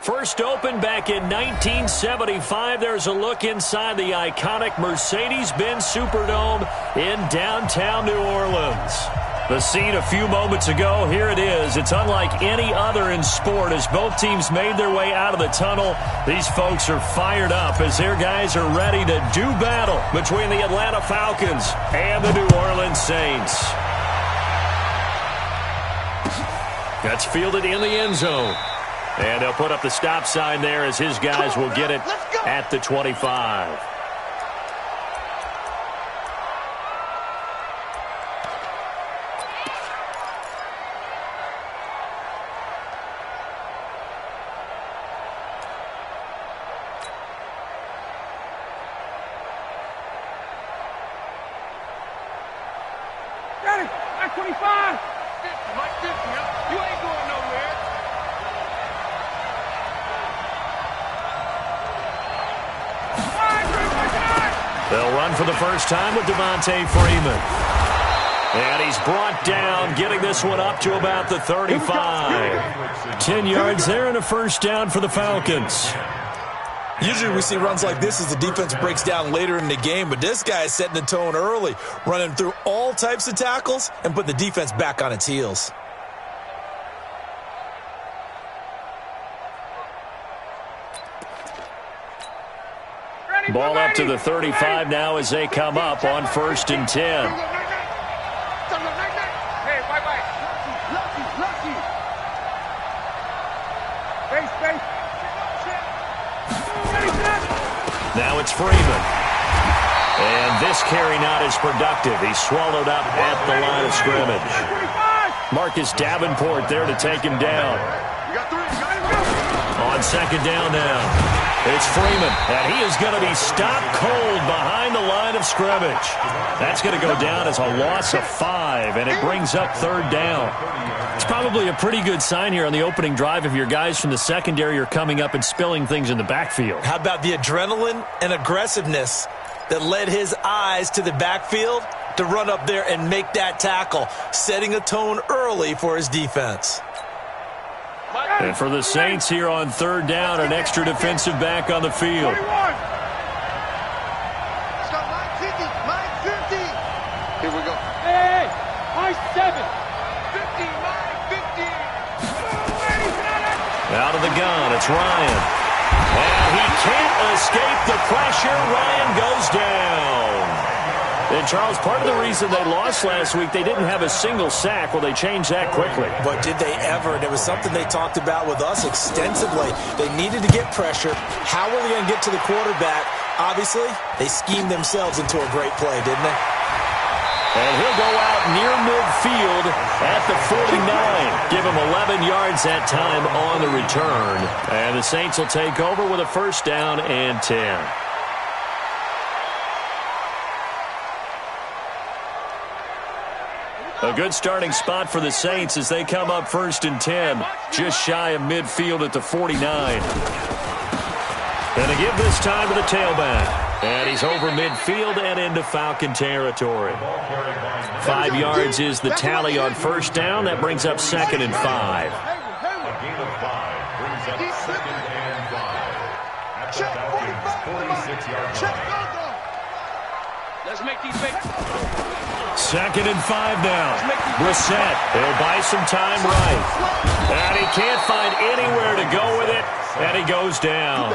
First opened back in 1975, there's a look inside the iconic Mercedes-Benz Superdome in downtown New Orleans. The scene a few moments ago, here it is. It's unlike any other in sport. As both teams made their way out of the tunnel, these folks are fired up as their guys are ready to do battle between the Atlanta Falcons and the New Orleans Saints. That's fielded in the end zone. And they'll put up the stop sign there as his guys will get it at the 25. Got it! At 25! 50, Mike 50, you ain't going nowhere. They'll run for the first time with Devontae Freeman. And he's brought down, getting this one up to about the 35. 10 yards there and a first down for the Falcons. Usually we see runs like this as the defense breaks down later in the game, but this guy is setting the tone early, running through all types of tackles and put the defense back on its heels. Ball up to the 35 now as they come up on 1st and 10. Hey, bye-bye. Lucky. Space. Now it's Freeman. And this carry not as productive. He's swallowed up at the line of scrimmage. Marcus Davenport there to take him down. On 2nd down now. It's Freeman, and he is going to be stopped cold behind the line of scrimmage. That's going to go down as a loss of 5, and it brings up 3rd down. It's probably a pretty good sign here on the opening drive if your guys from the secondary are coming up and spilling things in the backfield. How about the adrenaline and aggressiveness that led his eyes to the backfield to run up there and make that tackle, setting a tone early for his defense. And for the Saints here on 3rd down, an extra defensive back on the field. Here we go. Hey, my 7. 50, my 50. Out of the gun, it's Ryan. And he can't escape the pressure. Ryan goes down. And, Charles, part of the reason they lost last week, they didn't have a single sack. Well, they changed that quickly. But did they ever? And it was something they talked about with us extensively. They needed to get pressure. How were they going to get to the quarterback? Obviously, they schemed themselves into a great play, didn't they? And he'll go out near midfield at the 49. Give him 11 yards that time on the return. And the Saints will take over with a first down and 10. A good starting spot for the Saints as they come up 1st and 10, just shy of midfield at the 49. And they give this time to the tailback. And he's over midfield and into Falcon territory. 5 yards is the tally on first down. That brings up 2nd and 5. A gain of 5 brings up 2nd and 5. At the Falcons' 46-yard line. Let's make these big. 2nd and 5 now. Brissett, he'll buy some time right. And he can't find anywhere to go with it, and he goes down.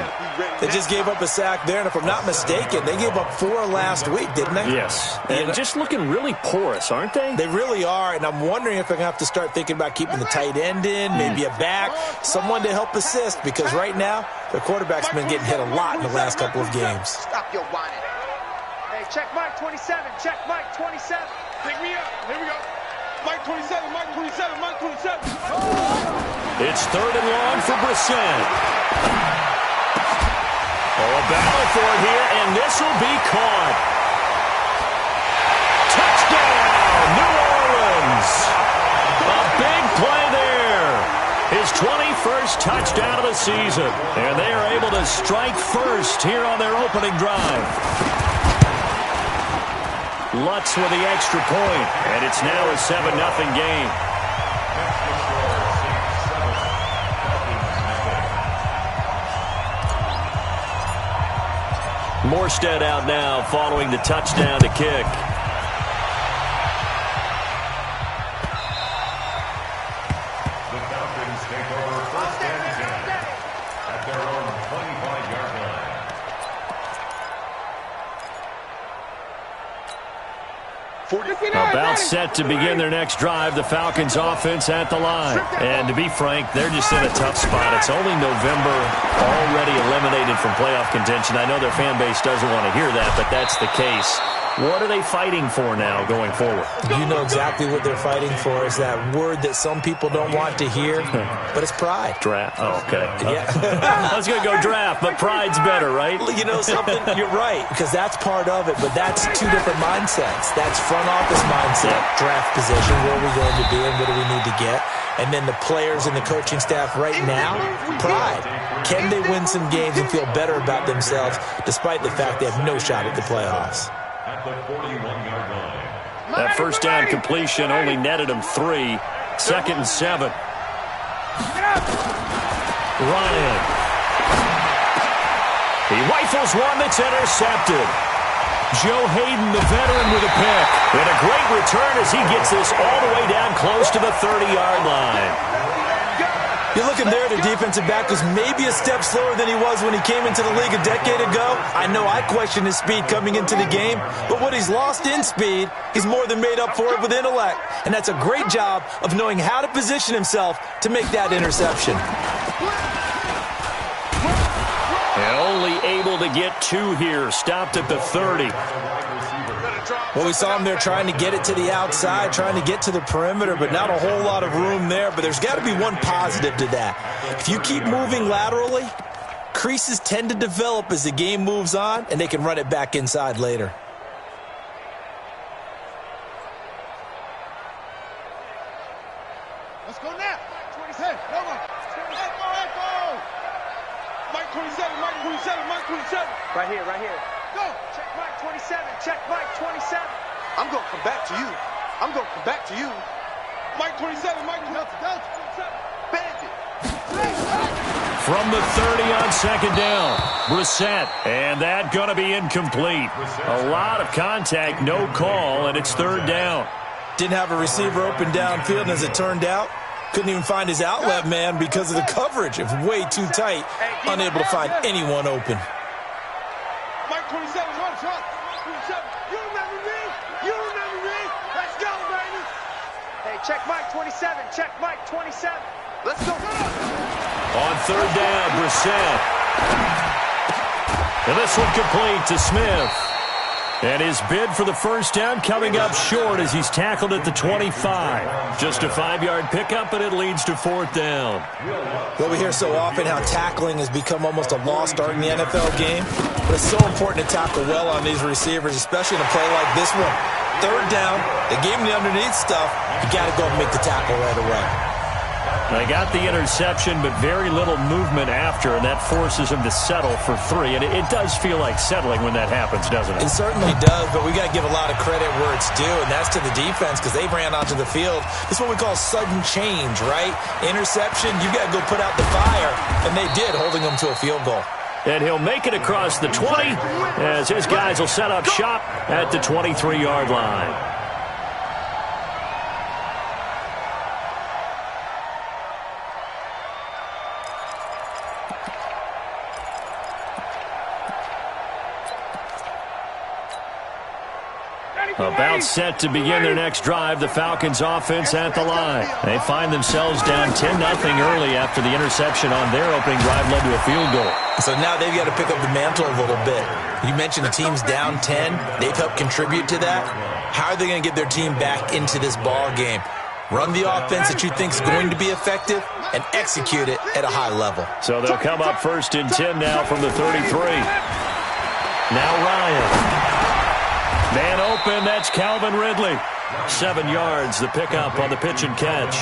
They just gave up a sack there, and if I'm not mistaken, they gave up 4 last week, didn't they? Yes. And just looking really porous, aren't they? They really are, and I'm wondering if they're going to have to start thinking about keeping the tight end in, maybe a back, someone to help assist, because right now, their quarterback's been getting hit a lot in the last couple of games. Stop your whining. Hey, check Mike 27. Check Mike 27. Pick me up. Here we go. Mike 27, Mike 27, Mike 27. It's 3rd and long for Brissett. Oh, a battle for it here, and this will be caught. Touchdown, New Orleans. A big play there. His 21st touchdown of the season. And they are able to strike first here on their opening drive. Lutz with the extra point, and it's now a 7-0 game. Morstead out now following the touchdown to kick. The Falcons take over first and 10 at their own 25-yard line. About set to begin their next drive. The Falcons offense at the line. And to be frank, they're just in a tough spot. It's only November, already eliminated from playoff contention. I know their fan base doesn't want to hear that, but that's the case. What are they fighting for now going forward? You know exactly what they're fighting for. Is that word that some people don't want to hear, but it's pride. Draft. Oh, okay. Yeah. I was going to go draft, but pride's better, right? You know something? You're right, because that's part of it, but that's two different mindsets. That's front office mindset, draft position, where are we going to be and what do we need to get? And then the players and the coaching staff right now, pride. Can they win some games and feel better about themselves despite the fact they have no shot at the playoffs? At the 41-yard line. That first down completion only netted him 3. 2nd and 7. Ryan. He rifles one that's intercepted. Joe Hayden, the veteran, with a pick. And a great return as he gets this all the way down close to the 30-yard line. You're looking there, the defensive back was maybe a step slower than he was when he came into the league a decade ago. I know I questioned his speed coming into the game, but what he's lost in speed, he's more than made up for it with intellect. And that's a great job of knowing how to position himself to make that interception. And only able to get 2 here, stopped at the 30. Well, we saw him there trying to get it to the outside, trying to get to the perimeter, but not a whole lot of room there. But there's got to be one positive to that. If you keep moving laterally, creases tend to develop as the game moves on, and they can run it back inside later. Let's go now. 27. Come on. Echo. Mike 27. Mike 27. Mike 27. Right here. Right here. Go. Check Mike 27. Check Mike 27. I'm going to come back to you. I'm going to come back to you. Mike 27. Mike 27. Bandit. From the 30 on 2nd down, Brissett, and that going to be incomplete. A lot of contact, no call, and it's 3rd down. Didn't have a receiver open downfield, and as it turned out, couldn't even find his outlet man because of the coverage. It was way too tight, unable to find anyone open. Mike 27. Run, shot. Mike 27. You remember me? You remember me? Let's go, baby. Hey, check Mike 27. Check Mike 27. Let's go. On 3rd down, Brissett. And this one complete to Smith. And his bid for the first down coming up short as he's tackled at the 25. Just a 5-yard pickup, and it leads to 4th down. Well, we hear so often how tackling has become almost a lost art in the NFL game. But it's so important to tackle well on these receivers, especially in a play like this one. 3rd down, they gave him the underneath stuff. You got to go and make the tackle right away. They got the interception, but very little movement after, and that forces him to settle for 3. And it does feel like settling when that happens, doesn't it? It certainly does, but we got to give a lot of credit where it's due, and that's to the defense because they ran onto the field. This is what we call sudden change, right? Interception, you got to go put out the fire, and they did, holding them to a field goal. And he'll make it across the 20 as his guys will set up shop at the 23-yard line. About set to begin their next drive, the Falcons offense at the line. They find themselves down 10-0 early after the interception on their opening drive led to a field goal. So now they've got to pick up the mantle a little bit. You mentioned the team's down 10. They've helped contribute to that. How are they going to get their team back into this ball game? Run the offense that you think is going to be effective and execute it at a high level. So they'll come up 1st and 10 now from the 33. Now Ryan. Man open, that's Calvin Ridley. 7 yards, the pickup on the pitch and catch.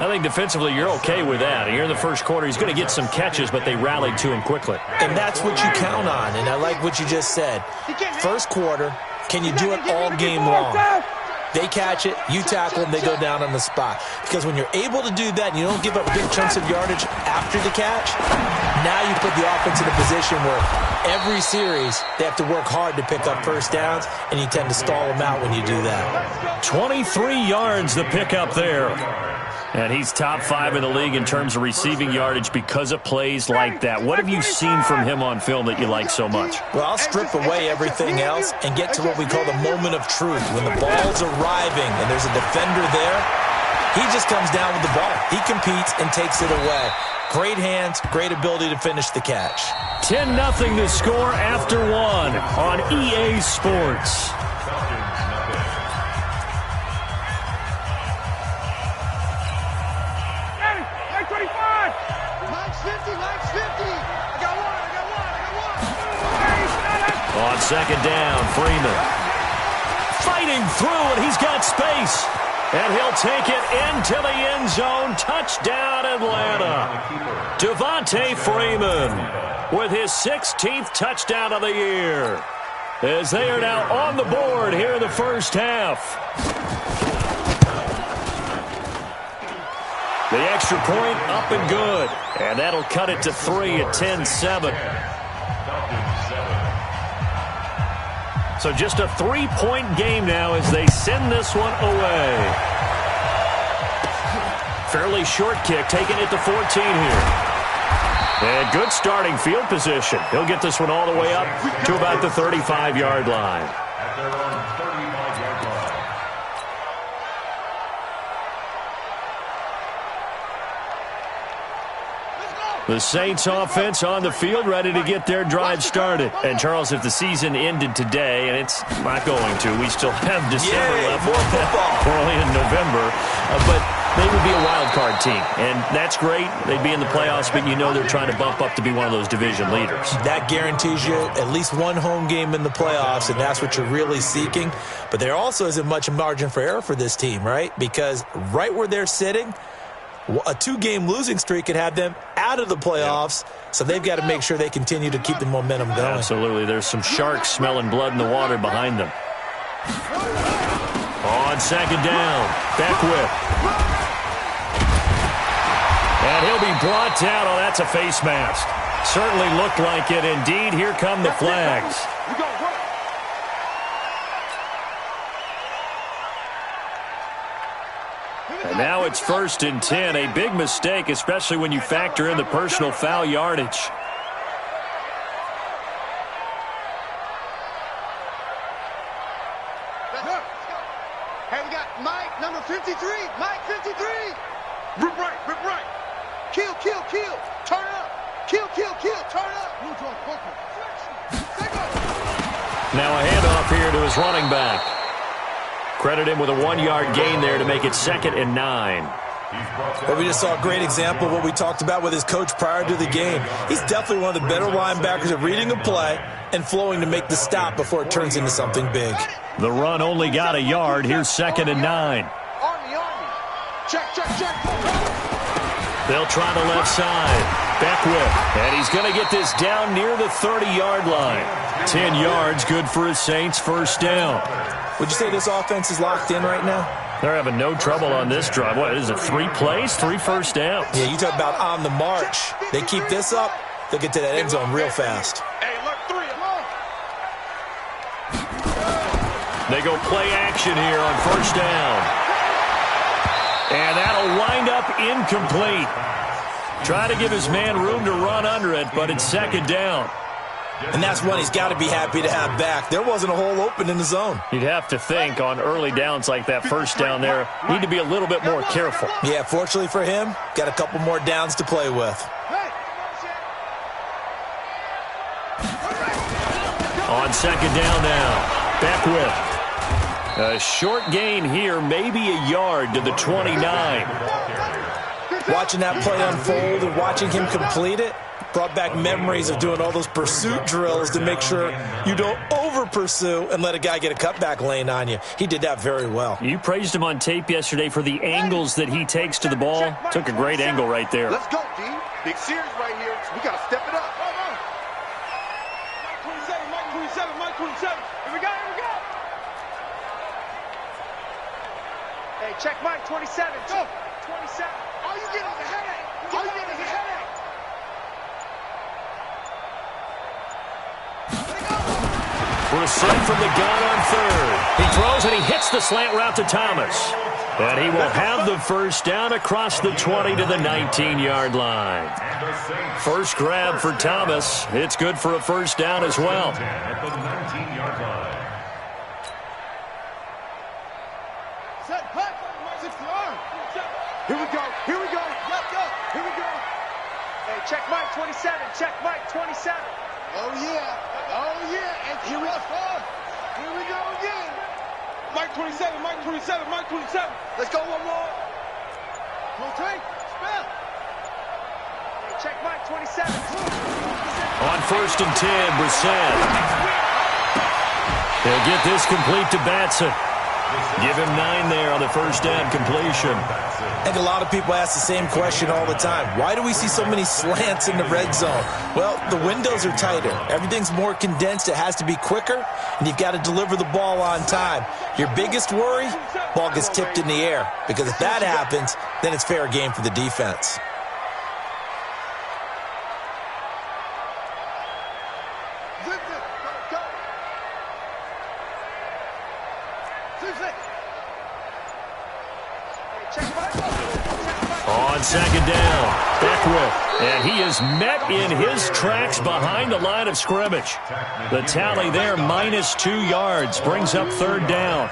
I think defensively you're okay with that. Here in the first quarter, he's going to get some catches, but they rallied to him quickly. And that's what you count on, and I like what you just said. First quarter, can you do it all game long? They catch it, you tackle them, they go down on the spot. Because when you're able to do that and you don't give up big chunks of yardage after the catch, now you put the offense in a position where every series they have to work hard to pick up first downs, and you tend to stall them out when you do that. 23 yards the pickup there. And he's top 5 in the league in terms of receiving yardage because of plays like that. What have you seen from him on film that you like so much? Well, I'll strip away everything else and get to what we call the moment of truth. When the ball's arriving and there's a defender there, he just comes down with the ball. He competes and takes it away. Great hands, great ability to finish the catch. 10-0 the score after 1 on EA Sports. On second down, Freeman fighting through, and he's got space. And he'll take it into the end zone. Touchdown, Atlanta. Devontae Freeman with his 16th touchdown of the year, as they are now on the board here in the first half. The extra point up and good. And that'll cut it to 3 at 10-7. So just a 3-point game now as they send this one away. Fairly short kick, taking it to 14 here. And good starting field position. He'll get this one all the way up to about the 35-yard line. At their own 35-yard line. The Saints offense on the field, ready to get their drive started. And, Charles, if the season ended today, and it's not going to, we still have December left. More football. We're only in November. But they would be a wild card team, and that's great. They'd be in the playoffs, but you know they're trying to bump up to be one of those division leaders. That guarantees you at least one home game in the playoffs, and that's what you're really seeking. But there also isn't much margin for error for this team, right? Because right where they're sitting, a 2-game losing streak could have them out of the playoffs, so they've got to make sure they continue to keep the momentum going. Absolutely. There's some sharks smelling blood in the water behind them. On second down, Beckwith. And he'll be brought down. Oh, that's a face mask. Certainly looked like it. Indeed, here come the flags. And now it's 1st and 10. A big mistake, especially when you factor in the personal foul yardage. Hey, we got Mike, number 53. Mike, 53. Rip right, rip right. Kill, kill, kill. Turn up. Kill, kill, kill. Turn up. Now a handoff here to his running back. Credit him with a 1-yard gain there to make it 2nd and 9. Well, we just saw a great example of what we talked about with his coach prior to the game. He's definitely one of the better linebackers at reading a play and flowing to make the stop before it turns into something big. The run only got a yard. Here's 2nd and 9. Army. Check, check, check. They'll try the left side. Beckwith. And he's going to get this down near the 30-yard line. 10 yards, good for his Saints, first down. Would you say this offense is locked in right now? They're having no trouble on this drive. What is it, 3 plays, 3 first downs? Yeah, you talk about on the march. They keep this up, they'll get to that end zone real fast. Hey, look, 3 alone. They go play action here on first down. And that'll wind up incomplete. Try to give his man room to run under it, but it's 2nd down. And that's one he's got to be happy to have back. There wasn't a hole open in the zone. You'd have to think on early downs like that first down there, need to be a little bit more careful. Yeah, fortunately for him, got a couple more downs to play with. On 2nd down now, Beckwith. A short gain here, maybe a yard to the 29. Watching that play unfold and watching him complete it brought back memories of doing all those pursuit drills to make sure you don't over-pursue and let a guy get a cutback lane on you. He did that very well. You praised him on tape yesterday for the angles that he takes to the ball. Took a great angle right there. Let's go, D. Big series right here. We got to step it up. Mike 27, Mike 27, Mike 27. Here we go, here we go. Hey, check Mike 27. Go. 27. All you get is a headache. All you get is a headache. Brissett from the gun on third. He throws and he hits the slant route to Thomas. And he will have the first down across the 20 to the 19-yard line. First grab for Thomas. It's good for a first down as well. At the 19-yard line. Set, hut. 60-yard. Here we go. Here we go. Yup, yup. Here we go. Hey, check Mike 27. Check Mike 27. Oh, yeah. Oh, yeah. And here we go. Here we go again. Mike 27, Mike 27, Mike 27. Let's go one more. Go take. Spell. Hey, check Mike 27. On first and 10, Brissett. He'll get this complete to Batson. Give him 9 there on the first down completion. I think a lot of people ask the same question all the time. Why do we see so many slants in the red zone? Well, the windows are tighter. Everything's more condensed. It has to be quicker, and you've got to deliver the ball on time. Your biggest worry, ball gets tipped in the air, because if that happens, then it's fair game for the defense. On second down, Beckwith, and he is met in his tracks behind the line of scrimmage. The tally there, -2 yards, brings up third down.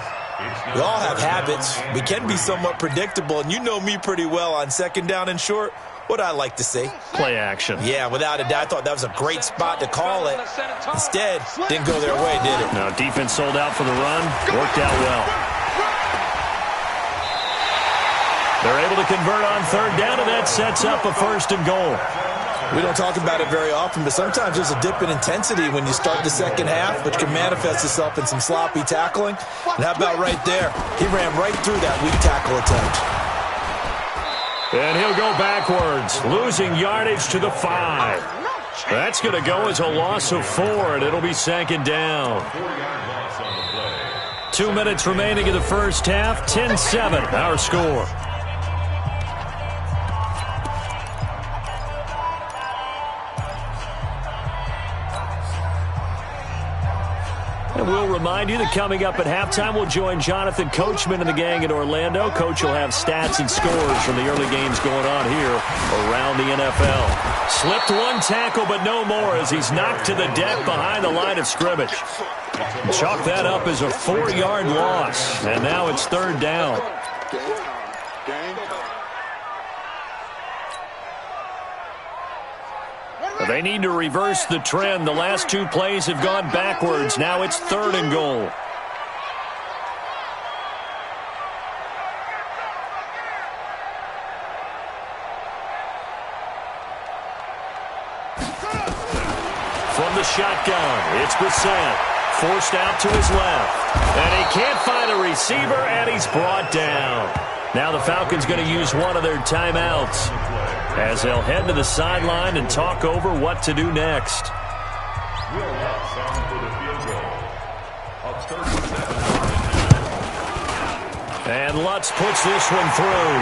We all have habits. We can be somewhat predictable, and you know me pretty well on second down and short. What I like to see. Play action. Yeah, without a doubt, I thought that was a great spot to call it. Instead, didn't go their way, did it? No, defense sold out for the run. Worked out well. They're able to convert on third down, and that sets up a first and goal. We don't talk about it very often, but sometimes there's a dip in intensity when you start the second half, which can manifest itself in some sloppy tackling. And how about right there? He ran right through that weak tackle attempt. And he'll go backwards, losing yardage to the 5. That's going to go as a loss of 4, and it'll be second down. 2 minutes remaining in the first half, 10-7, our score. And we'll remind you that coming up at halftime, we'll join Jonathan Coachman and the gang in Orlando. Coach will have stats and scores from the early games going on here around the NFL. Slipped one tackle, but no more as he's knocked to the deck behind the line of scrimmage. Chalk that up as a 4-yard loss, and now it's third down. They need to reverse the trend. The last 2 plays have gone backwards. Now it's third and goal. From the shotgun, it's Brissett. Forced out to his left. And he can't find a receiver, and he's brought down. Now the Falcons going to use one of their timeouts as they'll head to the sideline and talk over what to do next. And Lutz puts this one through.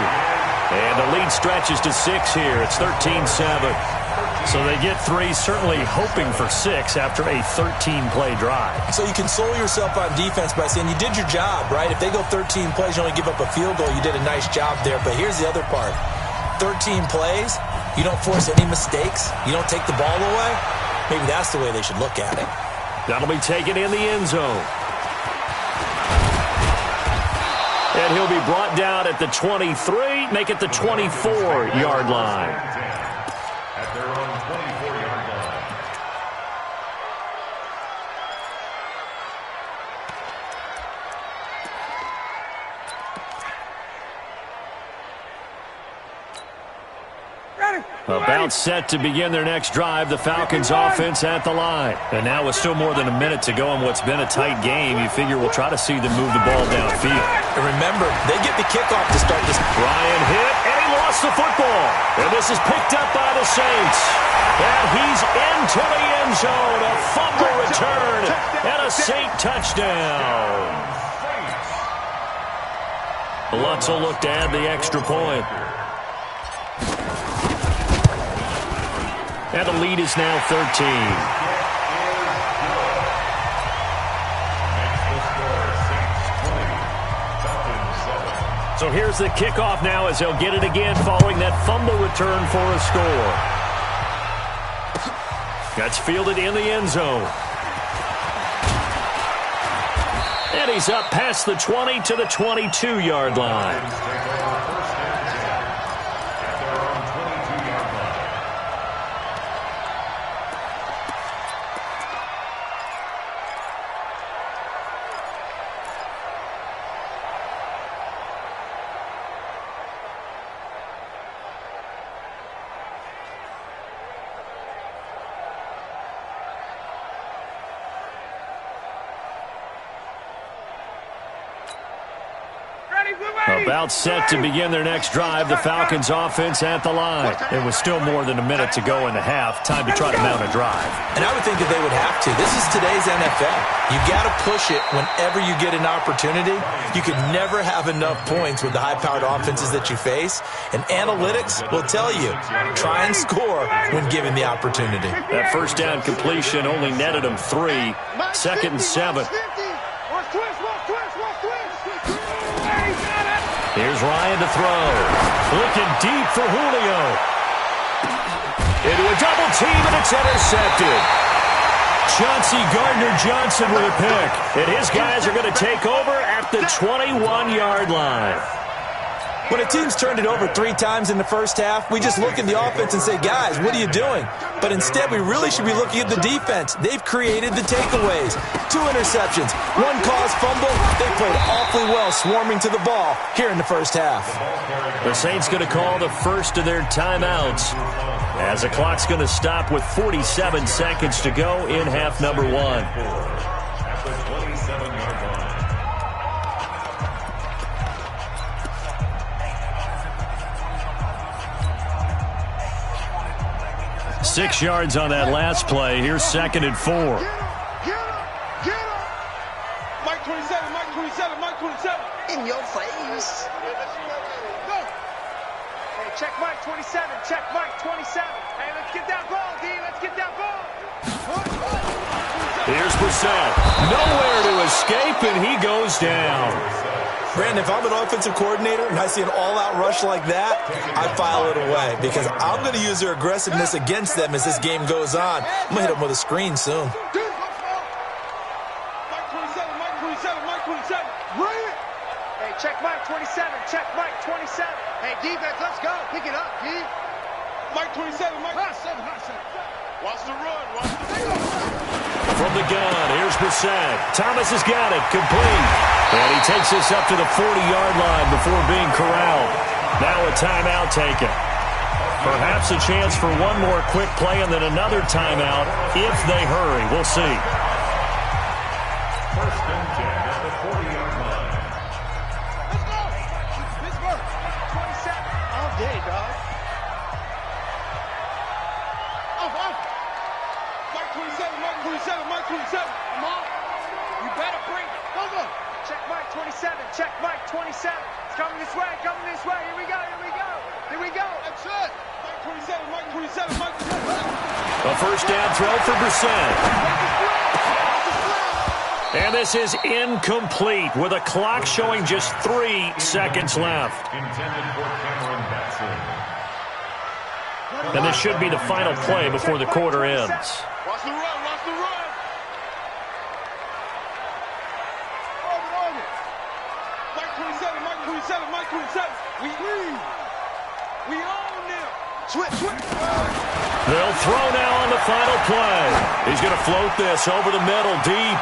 And the lead stretches to 6 here. It's 13-7. So they get 3, certainly hoping for 6 after a 13-play drive. So you console yourself on defense by saying you did your job, right? If they go 13 plays, you only give up a field goal, you did a nice job there. But here's the other part. 13 plays, you don't force any mistakes, you don't take the ball away. Maybe that's the way they should look at it. That'll be taken in the end zone. And he'll be brought down at the 23, make it the 24-yard line. At their own 24-yard line. About set to begin their next drive. The Falcons offense at the line. And now with still more than a minute to go in what's been a tight game, you figure we'll try to see them move the ball downfield. And remember, they get the kickoff to start this. Ryan hit, and he lost the football. And this is picked up by the Saints. And he's into the end zone. A fumble return and a Saint touchdown. Lutz will look to add the extra point. And the lead is now 13. So here's the kickoff now as they'll get it again following that fumble return for a score. That's fielded in the end zone. And he's up past the 20 to the 22-yard line. About set to begin their next drive. The Falcons offense at the line. It was still more than a minute to go in the half. Time to try to mount a drive. And I would think that they would have to. This is today's NFL. You got to push it whenever you get an opportunity. You could never have enough points with the high-powered offenses that you face. And analytics will tell you, try and score when given the opportunity. That first down completion only netted them 3. Second and 7. Here's Ryan to throw. Looking deep for Julio. Into a double team, and it's intercepted. Chauncey Gardner-Johnson with a pick. And his guys are going to take over at the 21-yard line. When a team's turned it over 3 times in the first half, we just look at the offense and say, guys, what are you doing? But instead, we really should be looking at the defense. They've created the takeaways. 2 interceptions, 1 caused fumble. They played awfully well swarming to the ball here in the first half. The Saints going to call the first of their timeouts as the clock's going to stop with 47 seconds to go in half number 1. 6 yards on that last play. Here's second and 4. Get up. Mike 27, Mike 27, Mike 27. In your face. Go. Hey, check Mike 27, check Mike 27. Hey, let's get that ball, D. Let's get that ball. Here's Brissett. Nowhere to escape, and he goes down. Brandon, if I'm an offensive coordinator and I see an all-out rush like that, I file it away because I'm going to use their aggressiveness against them as this game goes on. I'm going to hit them with a screen soon. Mike 27, Mike 27, Mike 27. Bring it. Hey, check Mike 27, check Mike 27. Hey, defense, let's go. Pick it up, D. Mike 27, Mike 27. Watch the run, watch the run. From the gun, here's Brissett. Thomas has got it, complete. And he takes this up to the 40-yard line before being corralled. Now a timeout taken. Perhaps a chance for one more quick play and then another timeout if they hurry. We'll see. First and 10 at the 40-yard line. Let's go. Pittsburgh. 27. All day, dog. Off. Mike 27, Mike 27, Mike 27. Come on. You better bring it. Go. Check Mike 27, check Mike 27. It's coming this way, coming this way. Here we go, here we go. Here we go. That's it. Mike 27, Mike 27, Mike 27. A first down throw for Brissett. And this is incomplete with a clock showing just 3 seconds left. Intended for Cameron Batson. And this should be the final play before the quarter ends. Watch the run, watch the run. Mike 27, Mike 27, Mike 27. We own them. Switch. They'll throw now on the final play. He's going to float this over the middle deep.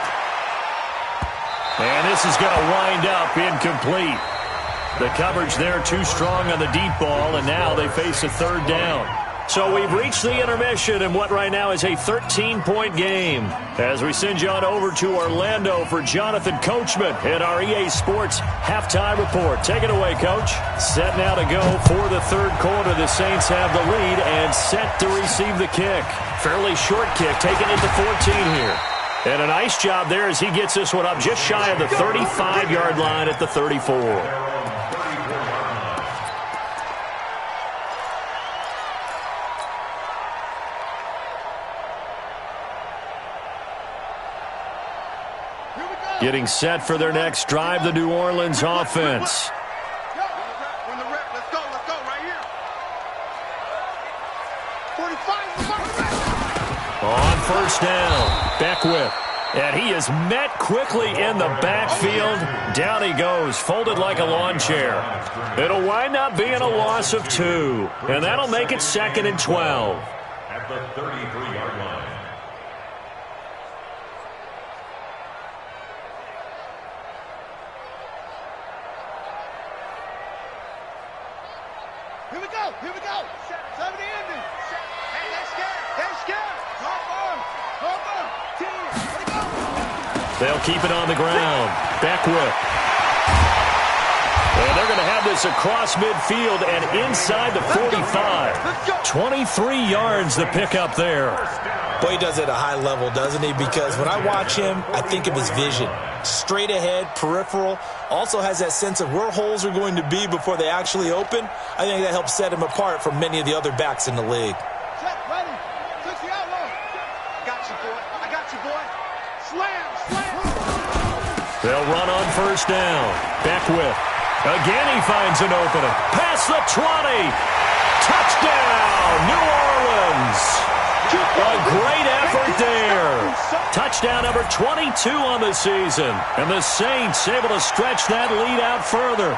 And this is going to wind up incomplete. The coverage there too strong on the deep ball, and now they face a third down. So we've reached the intermission in what right now is a 13-point game. As we send you on over to Orlando for Jonathan Coachman in our EA Sports Halftime Report. Take it away, Coach. Set now to go for the third quarter. The Saints have the lead and set to receive the kick. Fairly short kick, taken at the 14 here. And a nice job there as he gets this one up just shy of the 35-yard line at the 34. Getting set for their next drive, the New Orleans offense. When the rep, let's go right here. 45. On first down, Beckwith. And he is met quickly in the backfield. Down he goes, folded like a lawn chair. It'll wind up being a loss of 2. And that'll make it 2nd and 12. At the 33-yard line. Here we go. 70 ending. Hey, they're scared. Hop on. 10. Let it go. They'll keep it on the ground. Beckwith. And they're going to have this across midfield and inside the 45. 23 yards the pick up there. Boy, he does it at a high level, doesn't he? Because when I watch him, I think of his vision. Straight ahead, peripheral. Also has that sense of where holes are going to be before they actually open. I think that helps set him apart from many of the other backs in the league. Check, ready. 60 out low. I got you, boy. Slam. They'll run on first down. Beckwith. Again he finds an opening. Past the 20. Touchdown, New Orleans. A great effort there. Touchdown number 22 on the season. And the Saints able to stretch that lead out further.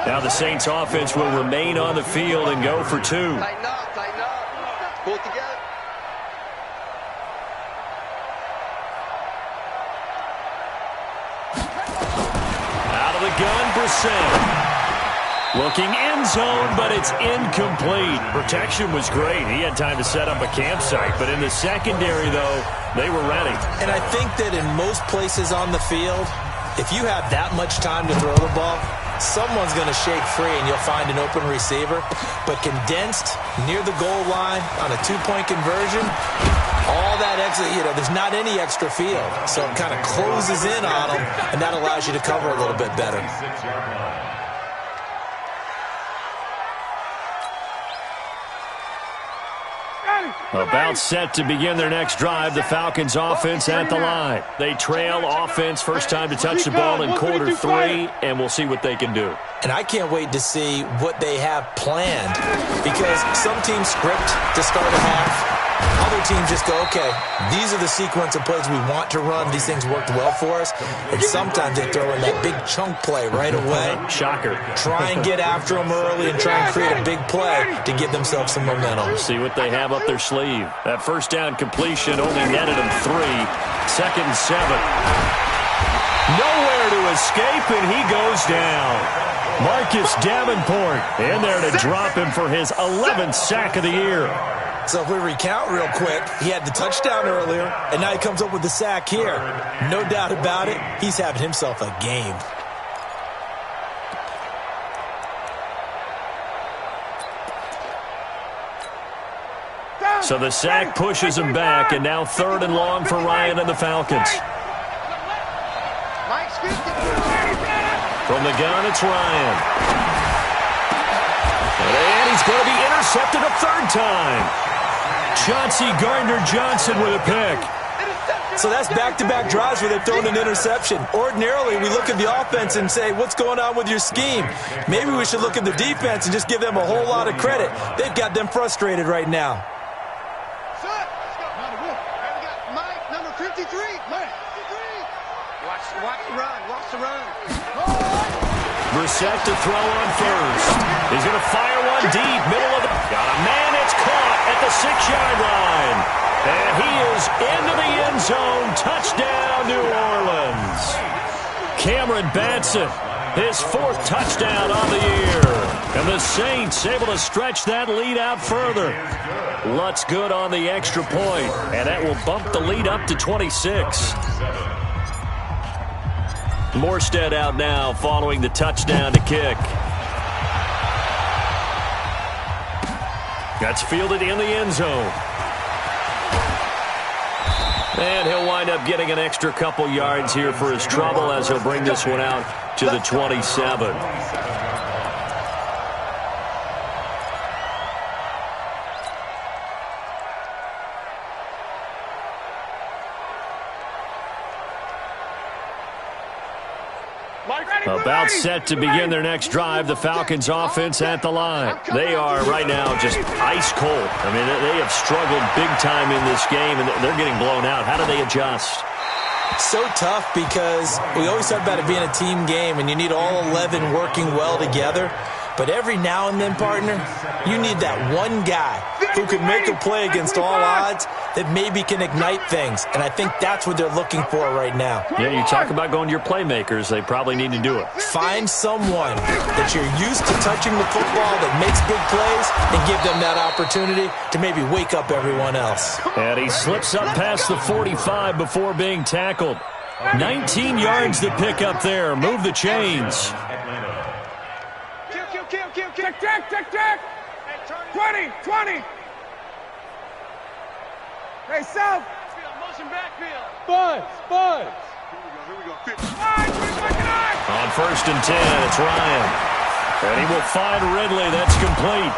Now the Saints offense will remain on the field and go for 2. Tighten up. Pull it together. Out of the gun, Brissett. Looking end zone, but it's incomplete. Protection was great. He had time to set up a campsite, but in the secondary, though, they were ready. And I think that in most places on the field, if you have that much time to throw the ball, someone's going to shake free and you'll find an open receiver. But condensed near the goal line on a 2-point conversion, all that extra, there's not any extra field. So it kind of closes in on them, and that allows you to cover a little bit better. About set to begin their next drive, the Falcons offense at the line. They trail offense, first time to touch the ball in quarter 3, and we'll see what they can do. And I can't wait to see what they have planned, because some teams script to start a half. Other teams just go, okay, these are the sequence of plays we want to run. These things worked well for us. And sometimes they throw in that big chunk play right away. Shocker. Try and get after them early and try and create a big play to give themselves some momentum. See what they have up their sleeve. That first down completion only netted them 3. 2nd and 7. Nowhere to escape, and he goes down. Marcus Davenport in there to drop him for his 11th sack of the year. So if we recount real quick, he had the touchdown earlier, and now he comes up with the sack here. No doubt about it, he's having himself a game. So the sack pushes him back, and now 3rd and long for Ryan and the Falcons. From the gun, it's Ryan. And he's going to be intercepted a 3rd time. Chauncey Gardner-Johnson with a pick. So that's back-to-back drives where they've thrown an interception. Ordinarily, we look at the offense and say, what's going on with your scheme? Maybe we should look at the defense and just give them a whole lot of credit. They've got them frustrated right now. Mike, number 53. Mike, 53. Watch the run. Brissett to throw on first. He's going to fire one deep, middle of the... Got a man, it's caught at the 6-yard line. And he is into the end zone. Touchdown, New Orleans. Cameron Batson, his 4th touchdown on the year. And the Saints able to stretch that lead out further. Lutz good on the extra point, and that will bump the lead up to 26. Morstead out now following the touchdown to kick. That's fielded in the end zone. And he'll wind up getting an extra couple yards here for his trouble as he'll bring this one out to the 27. About set to begin their next drive, the Falcons offense at the line. They are right now just ice cold. I mean, they have struggled big time in this game, and they're getting blown out. How do they adjust? So tough because we always talk about it being a team game, and you need all 11 working well together. But every now and then, partner, you need that one guy who can make a play against all odds that maybe can ignite things. And I think that's what they're looking for right now. Yeah, you talk about going to your playmakers. They probably need to do it. Find someone that you're used to touching the football that makes big plays and give them that opportunity to maybe wake up everyone else. And he slips up past the 45 before being tackled. 19 yards to pick up there. Move the chains. Check. 20. Hey, South. Motion backfield. Buds. Here we go. On 1st and 10, it's Ryan. And he will find Ridley. That's complete.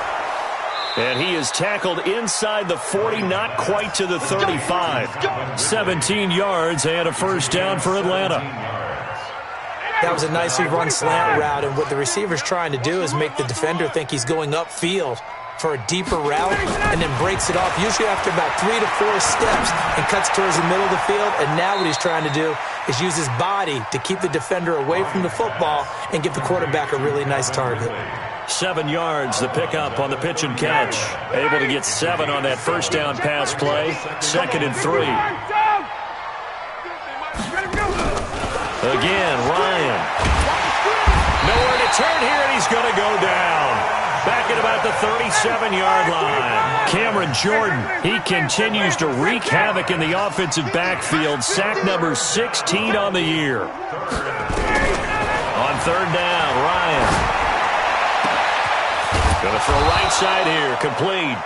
And he is tackled inside the 40, not quite to the 35. 17 yards and a first down for Atlanta. That was a nicely run slant route, and what the receiver's trying to do is make the defender think he's going upfield for a deeper route and then breaks it off, usually after about 3 to 4 steps, and cuts towards the middle of the field. And now what he's trying to do is use his body to keep the defender away from the football and give the quarterback a really nice target. 7 yards, the pickup on the pitch and catch. Able to get 7 on that first down pass play. 2nd and 3. Again, Ryan. Nowhere to turn here, and he's going to go down. Back at about the 37-yard line. Cameron Jordan, he continues to wreak havoc in the offensive backfield. Sack number 16 on the year. On 3rd down, Ryan. Going to throw right side here, complete.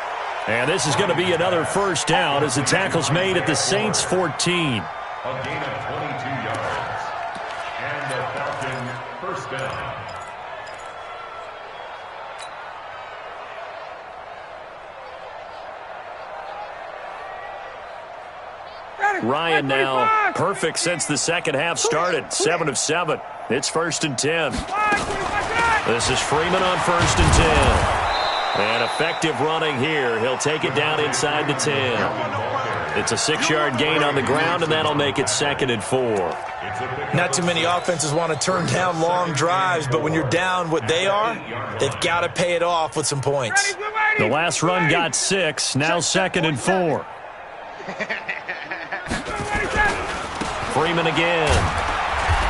And this is going to be another first down as the tackle's made at the Saints 14. A gain of 22 yards. And the Falcons first down. Ryan now perfect since the second half started. 7 of 7. It's 1st and 10. This is Freeman on 1st and 10. And effective running here. He'll take it down inside the 10. It's a 6-yard gain on the ground, and that'll make it 2nd and 4. Not too many offenses want to turn down long drives, but when you're down what they are, they've got to pay it off with some points. The last run got 6. Now 2nd and 4. Freeman again.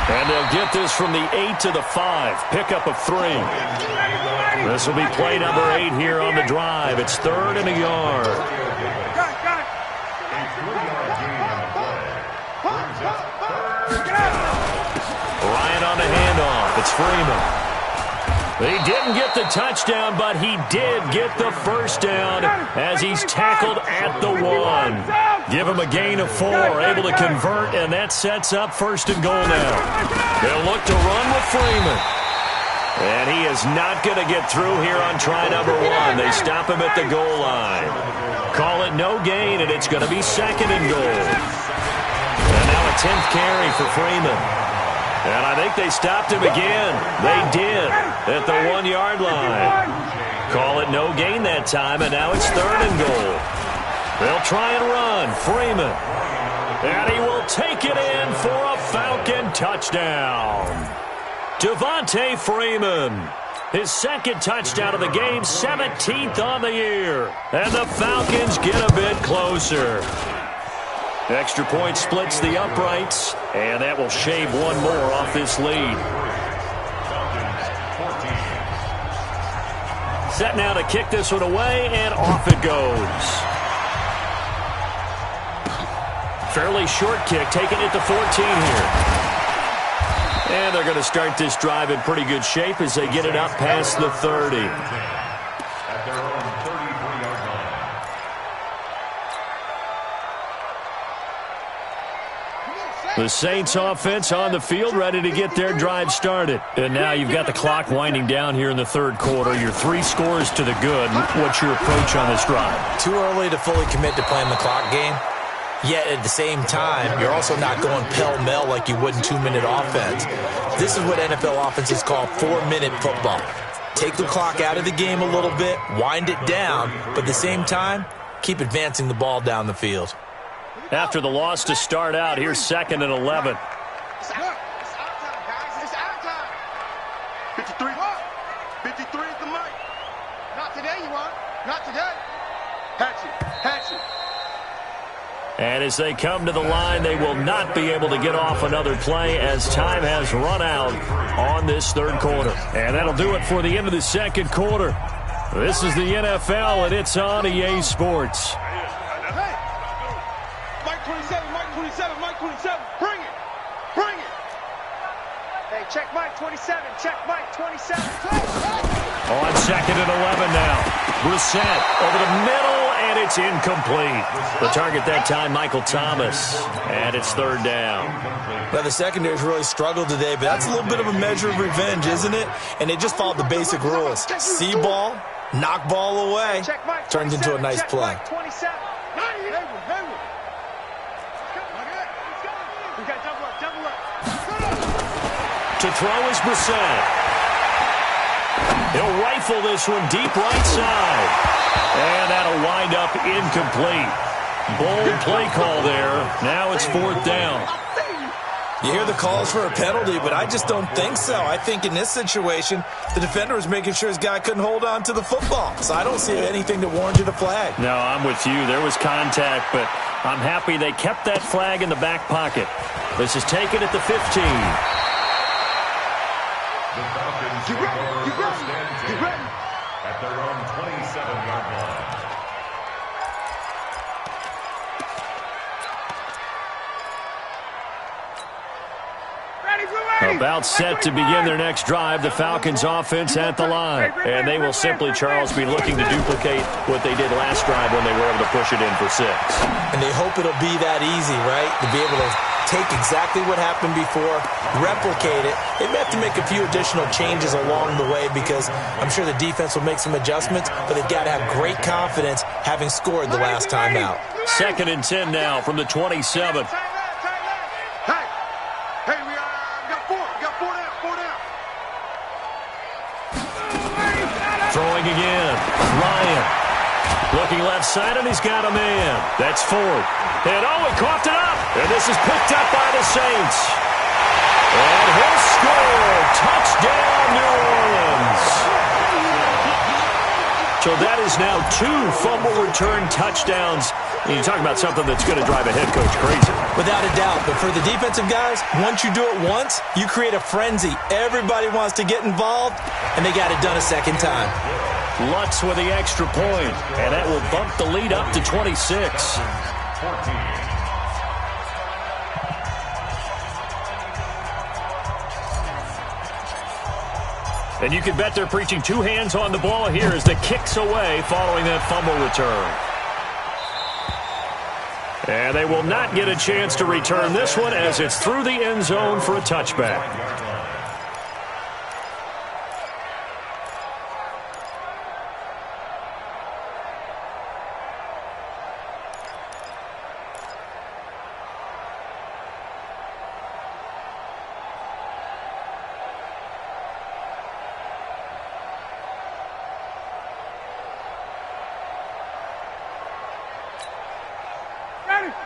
And they'll get this from the 8 to the 5. Pickup of 3. This will be play number 8 here on the drive. It's 3rd and a yard. Ryan on the handoff. It's Freeman. He didn't get the touchdown, but he did get the first down as he's tackled at the 1. Give him a gain of 4, able to convert, and that sets up 1st and goal now. They'll look to run with Freeman. And he is not going to get through here on try number 1. They stop him at the goal line. Call it no gain, and it's going to be 2nd and goal. And now a 10th carry for Freeman. And I think they stopped him again. They did at the 1-yard line. Call it no gain that time, and now it's 3rd and goal. They'll try and run. Freeman. And he will take it in for a Falcon touchdown. Devontae Freeman. His 2nd touchdown of the game, 17th on the year. And the Falcons get a bit closer. Extra point splits the uprights, and that will shave 1 more off this lead. Set now to kick this one away, and off it goes. Fairly short kick, taking it to 14 here. And they're going to start this drive in pretty good shape as they get it up past the 30. At their own 33-yard line. The Saints offense on the field ready to get their drive started. And now you've got the clock winding down here in the 3rd quarter. You're 3 scores to the good. What's your approach on this drive? Too early to fully commit to playing the clock game. Yet at the same time, you're also not going pell-mell like you would in 2-minute offense. This is what NFL offenses call 4-minute football. Take the clock out of the game a little bit, wind it down, but at the same time, keep advancing the ball down the field. After the loss to start out, here's 2nd and 11. It's our time, guys. It's our time. 53. 53 is the mic. Not today, you won't. Not today. Hatchet. And as they come to the line, they will not be able to get off another play as time has run out on this third quarter. And that'll do it for the end of the second quarter. This is the NFL, and it's on EA Sports. Hey! Mike 27, Mike 27. Bring it. Hey, check Mike 27. Check Mike 27. On 2nd and 11 now. Brissett over the middle, and it's incomplete. The target that time, Michael Thomas. And it's 3rd down. Well, the secondary's really struggled today, but that's a little bit of a measure of revenge, isn't it? And they just followed the basic rules. See ball, knock ball away. Turns into a nice play. Check Mike 27. We got double up. To throw is Brissett. He'll rifle this one deep right side. And that'll wind up incomplete. Bold play call there. Now it's 4th down. You hear the calls for a penalty, but I just don't think so. I think in this situation, the defender was making sure his guy couldn't hold on to the football. So I don't see anything that warranted a flag. No, I'm with you. There was contact, but I'm happy they kept that flag in the back pocket. This is taken at the 15. The Falcons You ready? at their own 27-yard line. About set to begin their next drive, the Falcons offense at the line. And they will simply, Charles, be looking to duplicate what they did last drive when they were able to push it in for 6. And they hope it'll be that easy, right? To be able to take exactly what happened before, replicate it. They may have to make a few additional changes along the way because I'm sure the defense will make some adjustments, but they've got to have great confidence having scored the last time out. 2nd and 10 now from the 27. Hey, we got 4. We got 4 down. Throwing again. Ryan. Looking left side, and he's got a man. That's 4th. And he coughed it up. And this is picked up by the Saints. And he'll score. Touchdown, New Orleans. So that is now 2 fumble return touchdowns. And you talk about something that's going to drive a head coach crazy. Without a doubt. But for the defensive guys, once you do it once, you create a frenzy. Everybody wants to get involved, and they got it done a second time. Lutz with the extra point, and that will bump the lead up to 26. 14. And you can bet they're preaching 2 hands on the ball here as the kick's away following that fumble return. And they will not get a chance to return this one as it's through the end zone for a touchback.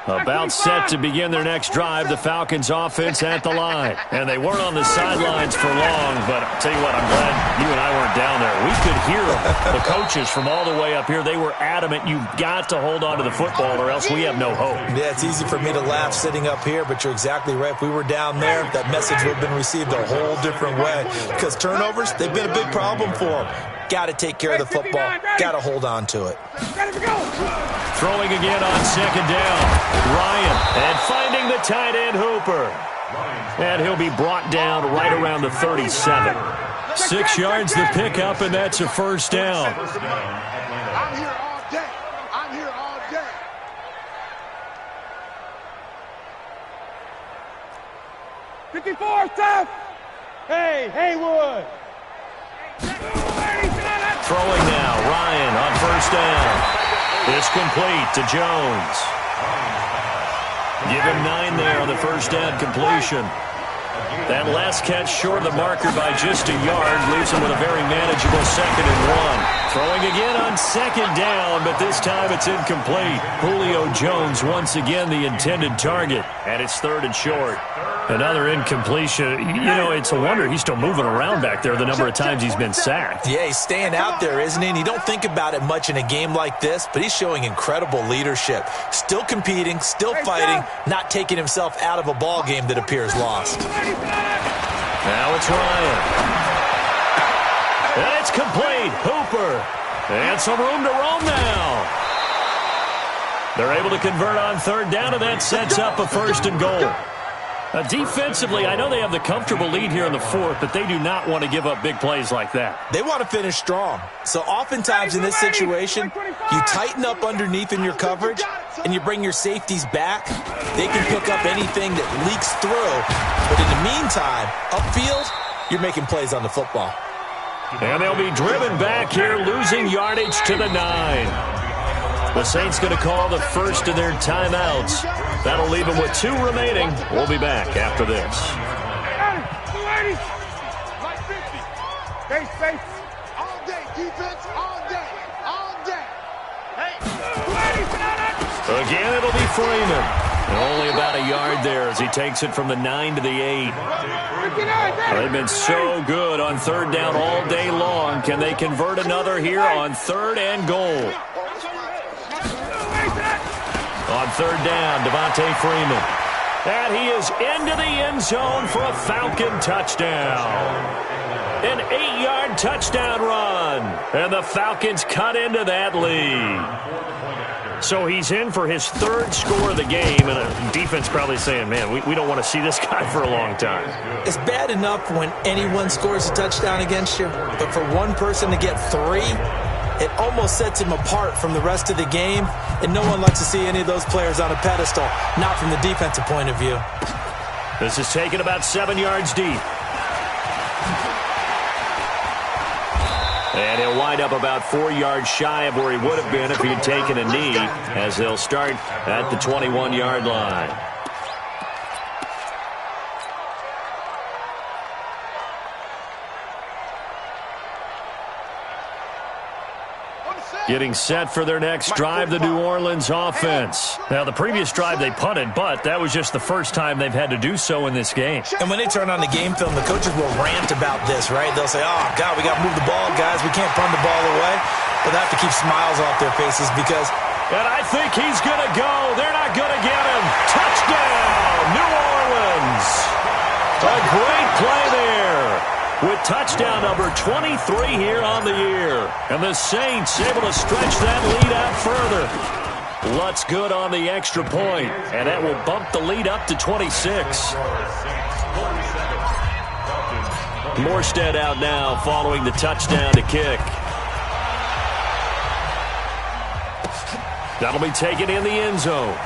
About set to begin their next drive, the Falcons offense at the line. And they weren't on the sidelines for long, but I'll tell you what, I'm glad you and I weren't down there. We could hear them. The coaches from all the way up here, they were adamant, you've got to hold on to the football or else we have no hope. Yeah, it's easy for me to laugh sitting up here, but you're exactly right. If we were down there, that message would have been received a whole different way. Because turnovers, they've been a big problem for them. Got to take care of the football. Got to hold on to it. Throwing again on 2nd down. Ryan, and finding the tight end Hooper. And he'll be brought down right around the 37. 6 yards the pickup, and that's a 1st down. I'm here all day. 54, Steph. Hey, Haywood. Throwing now, Ryan on 1st down. It's complete to Jones. Give him 9 there on the first down completion. That last catch short of the marker by just a yard leaves him with a very manageable 2nd and 1. Throwing again on 2nd down, but this time it's incomplete. Julio Jones once again the intended target, and it's 3rd and short. Another incompletion. You know, it's a wonder he's still moving around back there the number of times he's been sacked. Yeah, he's staying out there, isn't he? And you don't think about it much in a game like this, but he's showing incredible leadership. Still competing, still fighting, not taking himself out of a ball game that appears lost. Now it's Ryan. And it's complete. Hooper. And some room to roam now. They're able to convert on 3rd down, and that sets up a 1st and goal. Defensively, I know they have the comfortable lead here in the 4th, but they do not want to give up big plays like that. They want to finish strong. So oftentimes in this situation, you tighten up underneath in your coverage, and you bring your safeties back. They can pick up anything that leaks through. But in the meantime, upfield, you're making plays on the football. And they'll be driven back here, losing yardage to the 9. The Saints going to call the first of their timeouts. That'll leave them with 2 remaining. We'll be back after this. All day, defense, all day, all day. Again, it'll be Freeman. Only about a yard there as he takes it from the 9 to the 8. They've been so good on 3rd down all day long. Can they convert another here on 3rd and goal? On 3rd down, Devontae Freeman. And he is into the end zone for a Falcon touchdown. An 8-yard touchdown run. And the Falcons cut into that lead. So he's in for his 3rd score of the game, and a defense probably saying, man, we don't want to see this guy for a long time. It's bad enough when anyone scores a touchdown against you, but for one person to get 3, it almost sets him apart from the rest of the game, and no one likes to see any of those players on a pedestal, not from the defensive point of view. This is taken about 7 yards deep. And he'll wind up about 4 yards shy of where he would have been if he had taken a knee, as they'll start at the 21-yard line. Getting set for their next drive, the New Orleans offense. Now, the previous drive they punted, but that was just the first time they've had to do so in this game. And when they turn on the game film, the coaches will rant about this, right? They'll say, oh, God, we got to move the ball, guys. We can't punt the ball away. But they have to keep smiles off their faces because... And I think he's going to go. They're not going to get him. Touchdown, New Orleans. A great play there. With touchdown number 23 here on the year. And the Saints able to stretch that lead out further. Lutz good on the extra point, and that will bump the lead up to 26. Morstead out now following the touchdown to kick. That'll be taken in the end zone.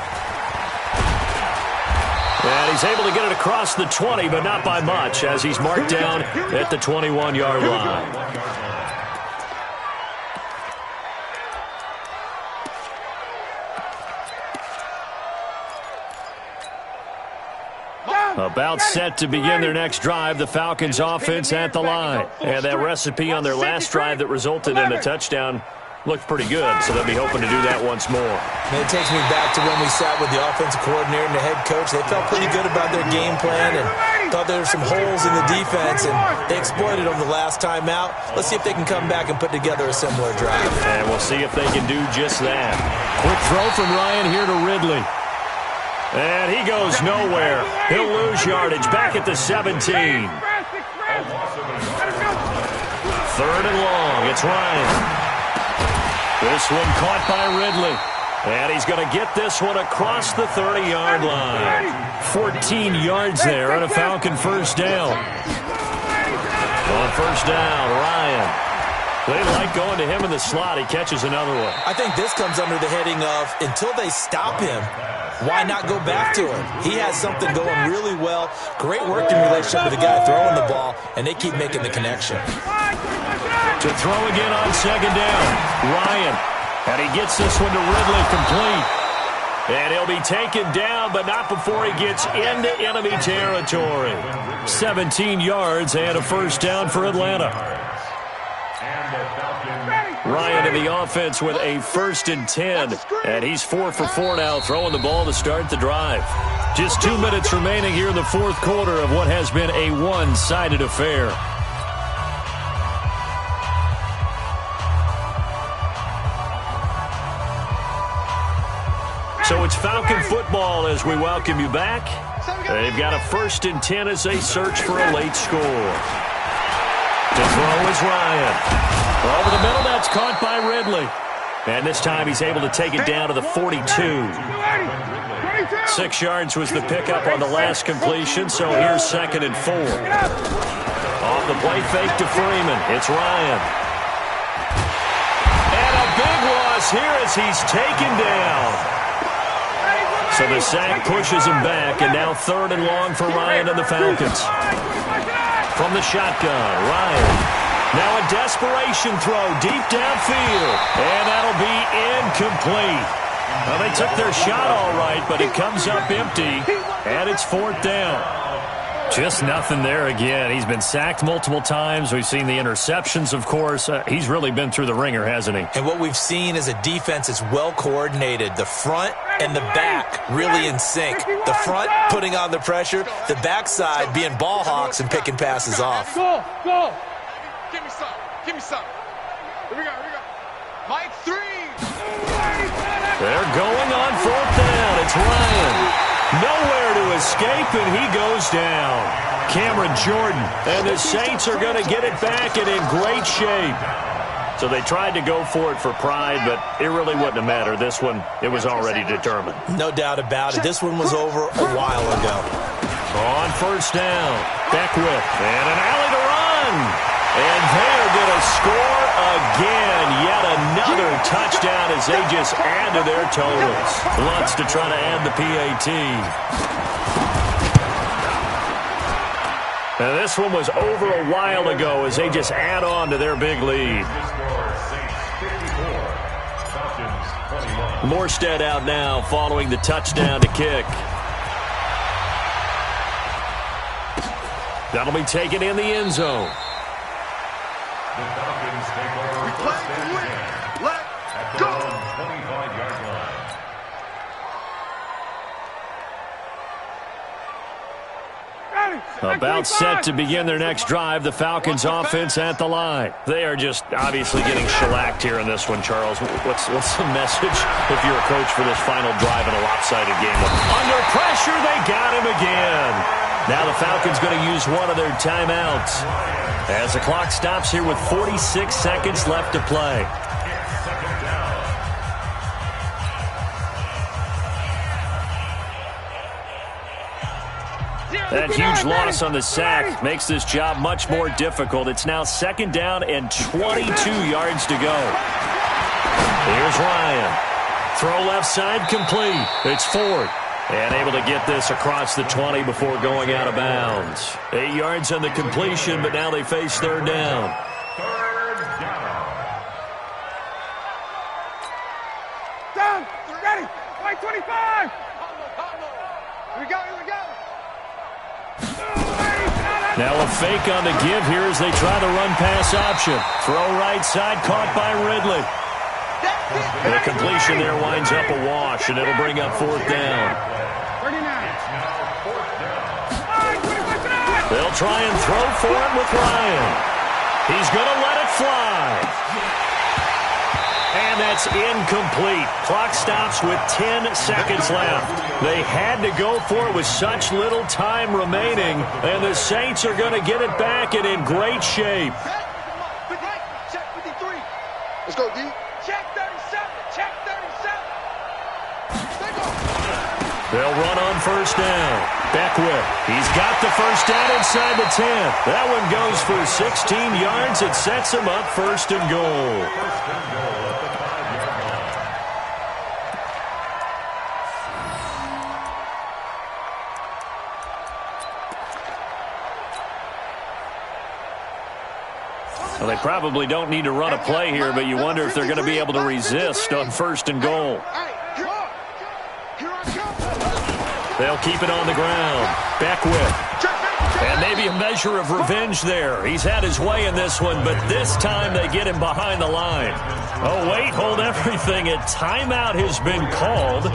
And he's able to get it across the 20, but not by much, as he's marked down at the 21-yard line. About set to begin their next drive, the Falcons offense at the line. And that recipe on their last drive that resulted in a touchdown looked pretty good, so they'll be hoping to do that once more. And it takes me back to when we sat with the offensive coordinator and the head coach. They felt pretty good about their game plan and thought there were some holes in the defense, and they exploited them the last time out. Let's see if they can come back and put together a similar drive. And we'll see if they can do just that. Quick throw from Ryan here to Ridley. And he goes nowhere. He'll lose yardage back at the 17. 3rd and long. It's Ryan. This one caught by Ridley. And he's going to get this one across the 30-yard line. 14 yards there on a Falcon first down. On first down, Ryan. They like going to him in the slot. He catches another one. I think this comes under the heading of, until they stop him, why not go back to him? He has something going really well. Great working relationship with the guy throwing the ball, and they keep making the connection. To throw again on second down, Ryan. And he gets this one to Ridley complete. And he'll be taken down, but not before he gets into enemy territory. 17 yards and a first down for Atlanta. Ryan in the offense with a 1st and 10. And he's 4 for 4 now, throwing the ball to start the drive. Just 2 minutes remaining here in the fourth quarter of what has been a one-sided affair. So it's Falcon football as we welcome you back. They've got a 1st and 10 as they search for a late score. To throw is Ryan. Over the middle, that's caught by Ridley. And this time he's able to take it down to the 42. 6 yards was the pickup on the last completion, so here's 2nd and 4. Off the play fake to Freeman. It's Ryan. And a big loss here as he's taken down. So the sack pushes him back, and now 3rd and long for Ryan and the Falcons. From the shotgun, Ryan. Now a desperation throw deep downfield, and that'll be incomplete. Well, they took their shot all right, but it comes up empty, and it's 4th down. Just nothing there again. He's been sacked multiple times. We've seen the interceptions, of course. He's really been through the ringer, hasn't he? And what we've seen is a defense that's well coordinated. The front and the back really in sync. The front putting on the pressure, the backside being ball hawks and picking passes off. Go! Give me some. Here we go. Mike 3. They're going on 4th down. It's Ryan. Nowhere to escape, and he goes down. Cameron Jordan. And the Saints are going to get it back and in great shape. So they tried to go for it for pride, but it really wouldn't have mattered. This one, it was already determined. No doubt about it. This one was over a while ago. On 1st down, Beckwith, and an alley to run. And they're going to score again. Yet another touchdown as they just add to their totals. Lutz to try to add the PAT. Now this one was over a while ago as they just add on to their big lead. Morstead out now following the touchdown to kick. That'll be taken in the end zone. The Falcons take over first and 10 at their own 25-yard line. About set to begin their next drive, the Falcons offense at the line. They are just obviously getting shellacked here in this one, Charles. What's the message if you're a coach for this final drive in a lopsided game? Under pressure, they got him again. Now the Falcons going to use one of their timeouts as the clock stops here with 46 seconds left to play. That huge loss on the sack makes this job much more difficult. It's now 2nd down and 22 yards to go. Here's Ryan. Throw left side complete. It's Ford. And able to get this across the 20 before going out of bounds. 8 yards on the completion, but now they face 3rd down. 3rd down. Down. Ready. White 25. Here we go. Now a fake on the give here as they try the run-pass option. Throw right side, caught by Ridley. The completion there winds up a wash, and it'll bring up 4th down. 39. They'll try and throw for it with Ryan. He's going to let it fly. And that's incomplete. Clock stops with 10 seconds left. They had to go for it with such little time remaining, and the Saints are going to get it back and in great shape. Check 53. Let's go, D. Check 37. Check 37. They'll run on 1st down. Beckwith. He's got the 1st down inside the 10. That one goes for 16 yards. It sets him up 1st and goal. Well, they probably don't need to run a play here, but you wonder if they're going to be able to resist on 1st and goal. They'll keep it on the ground. Beckwith. And maybe a measure of revenge there. He's had his way in this one, but this time they get him behind the line. Oh, wait, hold everything. A timeout has been called.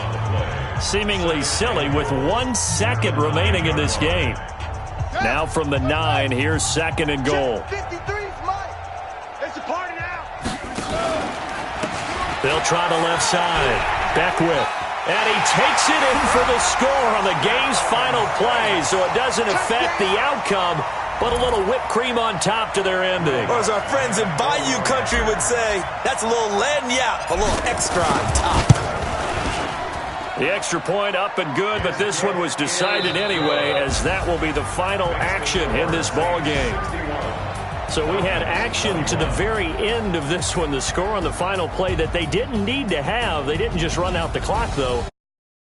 Seemingly silly with 1 second remaining in this game. Now from the 9, here's 2nd and goal. They'll try the left side. Beckwith. And he takes it in for the score on the game's final play, so it doesn't affect the outcome, but a little whipped cream on top to their ending. Or as our friends in Bayou country would say, that's a little lagniappe, a little extra on top. The extra point up and good, but this one was decided anyway, as that will be the final action in this ball game. So we had action to the very end of this one, the score on the final play that they didn't need to have. They didn't just run out the clock, though.